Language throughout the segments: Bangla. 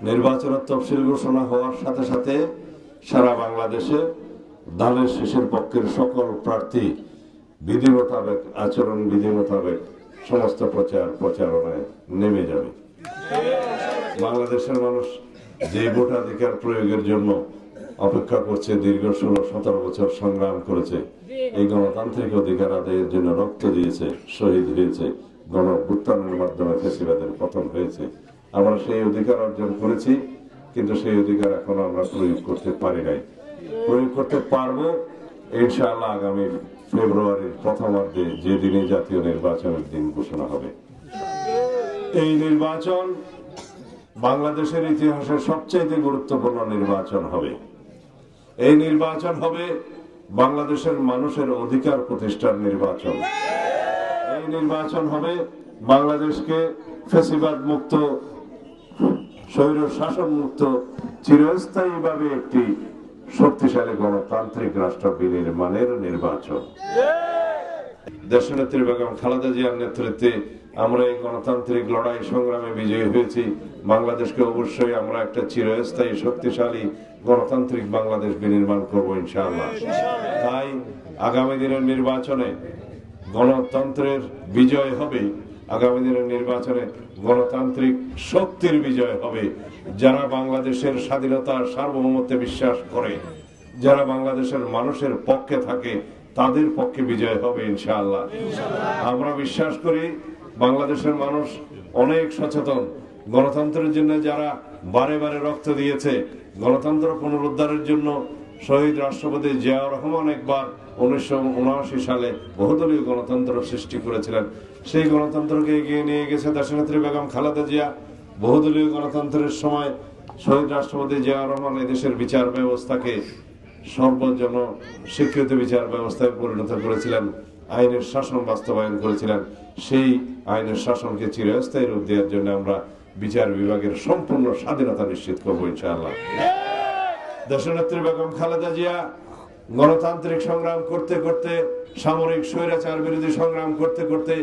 নির্বাচনের তফসিল ঘোষণা হওয়ার সাথে সাথে সারা বাংলাদেশে ধানের শীষের পক্ষের সকল প্রার্থী বিধি মোতাবেক, আচরণ বিধি মোতাবেক সমস্ত প্রচারণায় নেমে যাবে। বাংলাদেশের মানুষ যে ভোটাধিকার প্রয়োগের জন্য অপেক্ষা করছে, দীর্ঘ 16-17 বছর সংগ্রাম করেছে, এই গণতান্ত্রিক অধিকার আদায়ের জন্য রক্ত দিয়েছে, শহীদ হয়েছে, গণঅভ্যুত্থানের মাধ্যমে ফ্যাসিবাদের পতন হয়েছে। আমরা সেই অধিকার অর্জন করেছি, কিন্তু সেই অধিকার এখনো আমরা প্রয়োগ করতে পারি নাই। প্রয়োগ করতে পারবো ইনশাআল্লাহ আগামী ফেব্রুয়ারির প্রথমার্ধে, যে দিনে জাতীয় নির্বাচনের দিন ঘোষণা হবে। এই নির্বাচন বাংলাদেশের ইতিহাসের সবচেয়ে গুরুত্বপূর্ণ নির্বাচন হবে। এই নির্বাচন হবে বাংলাদেশের মানুষের অধিকার প্রতিষ্ঠার নির্বাচন। এই নির্বাচন হবে বাংলাদেশকে ফ্যাসিবাদ মুক্ত, স্বৈর শাসন মুক্ত, চিরস্থায়ীভাবে একটি শক্তিশালী গণতান্ত্রিক রাষ্ট্র বিনির্মাণের নির্বাচন। দেশনেত্রী বেগম খালেদা জিয়ার নেতৃত্বে আমরা এই গণতান্ত্রিক লড়াই সংগ্রামে বিজয়ী হয়েছি। বাংলাদেশকে অবশ্যই আমরা একটা চিরস্থায়ী শক্তিশালী গণতান্ত্রিক বাংলাদেশ বিনির্মাণ করবো ইনশাআল্লাহ। তাই আগামী দিনের নির্বাচনে গণতন্ত্রের বিজয় হবে, আগামী দিনের নির্বাচনে গণতান্ত্রিক শক্তির বিজয় হবে। যারা বাংলাদেশের স্বাধীনতার সার্বভৌমত্বে বিশ্বাস করে, যারা বাংলাদেশের মানুষের পক্ষে থাকে, তাদের পক্ষে বিজয় হবে ইনশাআল্লাহ। আমরা বিশ্বাস করি বাংলাদেশের মানুষ অনেক সচেতন। গণতন্ত্রের জন্য যারা বারে বারে রক্ত দিয়েছে, গণতন্ত্র পুনরুদ্ধারের জন্য শহীদ রাষ্ট্রপতি জিয়াউর রহমান একবার 1979 সালে বহুদলীয় গণতন্ত্র সৃষ্টি করেছিলেন। সেই গণতন্ত্রকে এগিয়ে নিয়ে গেছে দেশনেত্রী বেগম খালেদা জিয়া। বহুদলীয় গণতন্ত্রের সময় শহীদ রাষ্ট্রপতি জিয়াউর রহমান এদেশের বিচার ব্যবস্থাকে সর্বজন স্বীকৃত বিচার ব্যবস্থায় পরিণত করেছিলেন, আইনের শাসন বাস্তবায়ন করেছিলেন। সেই আইনের শাসনকে চিরস্থায়ী রূপ দেওয়ার জন্য আমরা বিচার বিভাগের সম্পূর্ণ স্বাধীনতা নিশ্চিত করবো ইনশাআল্লাহ। দেশনেত্রী বেগম খালেদা জিয়া গণতান্ত্রিক সংগ্রাম করতে করতে, সামরিক স্বৈরাচার বিরোধী সংগ্রাম করতে করতে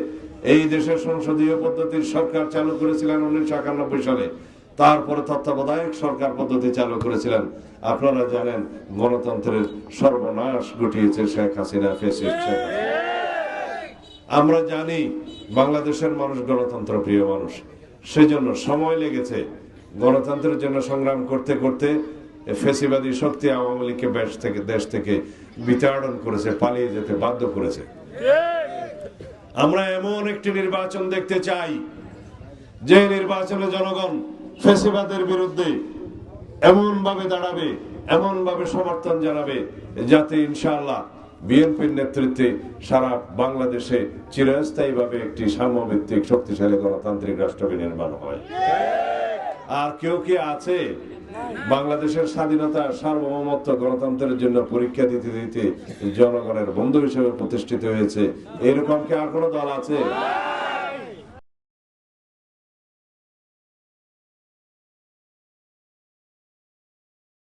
এই দেশের সংসদীয় পদ্ধতির সরকার চালু করেছিলেন 1991 সালে। তারপরে তত্ত্বাবধায়ক সরকার পদ্ধতি চালু করেছিলেন। আপনারা জানেন গণতন্ত্রের সর্বনাশ ঘটিয়েছে শেখ হাসিনা, ফ্যাসিস্ট শেখ হাসিনা। আমরা জানি বাংলাদেশের মানুষ গণতন্ত্র প্রিয় মানুষ, সেজন্য সময় লেগেছে। গণতন্ত্রের জন্য সংগ্রাম করতে করতে ফ্যাসিবাদী শক্তি আওয়ামী লীগকে দেশ থেকে বিতাড়ন করেছে, পালিয়ে যেতে বাধ্য করেছে। আমরা এমন একটি নির্বাচন দেখতে চাই যে নির্বাচনে জনগণ ফ্যাসিবাদের বিরুদ্ধে এমন ভাবে দাঁড়াবে, এমন ভাবে সমর্থন জানাবে, যাতে ইনশাআল্লাহ বিএনপির নেতৃত্বে সারা বাংলাদেশে চিরস্থায়ীভাবে একটি সাম্যভিত্তিক শক্তিশালী গণতান্ত্রিক রাষ্ট্র বিনির্মাণ হয়। আর কেউ কি আছে বাংলাদেশের স্বাধীনতা, সার্বভৌমত্ব, গণতন্ত্রের জন্য পরীক্ষা দিতে দিতে জনগণের বন্ধু হিসেবে প্রতিষ্ঠিত হয়েছে? এরকম কি আর কোন দল আছে?